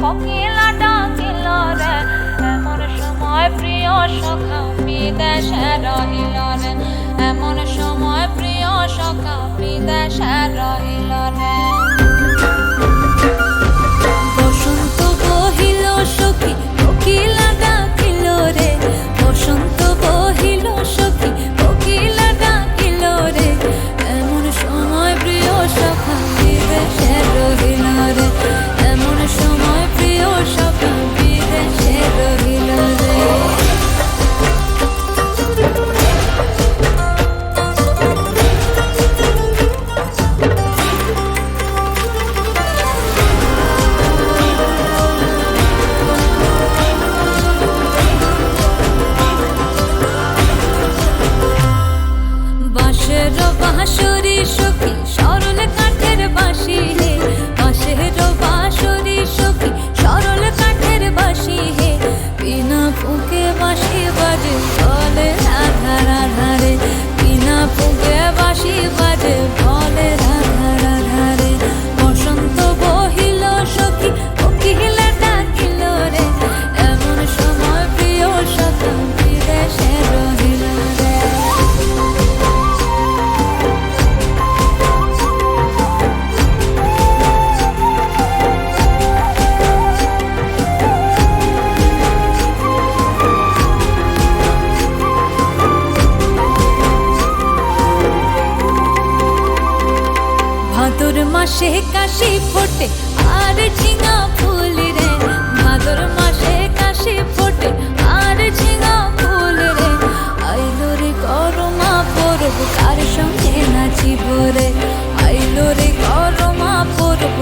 কোকিলা ডাকিল রে, এমন সময় প্রিয় সখা বিদেশে রহিল রে, এমন সময় প্রিয় সখা বিদেশে রহিল রে। বসন্ত বহিল সখী কোকিলা ডাকিল রে, বসন্ত বহিল সখী কোকিলা ডাকিল রে, এমন সময় প্রিয় সখা বিদেশে রহিল রে, এমন সময় প্রিয় সখা বিদেশে রহিল রে। বাঁশের বাঁশরি সখী সরল কাঠের বাঁশি হে, বাঁশের বাঁশরি সখী সরল কাঠের বাঁশি হে, বিনা ফুঁকে বাঁশি বাজে বলে রাধা রাধা রে, বিনা ফুঁকে বাঁশি বাজে বলে রাধা রাধা রে। বসন্ত বহিল সখী কোকিলা ডাকিল রে, এমন সময় প্রিয় সখা বিদেশে রহিল রে। ভাদর মাসে কাশি ফোটে আর ঝিঙা ফুল রে, ভাদর মাসে কাশি ফোটে আর ঝিঙা ফুল রে, আইলো রে করমা পরব কার সঙ্গে নাচিব রে, আইলো রে করমা পরব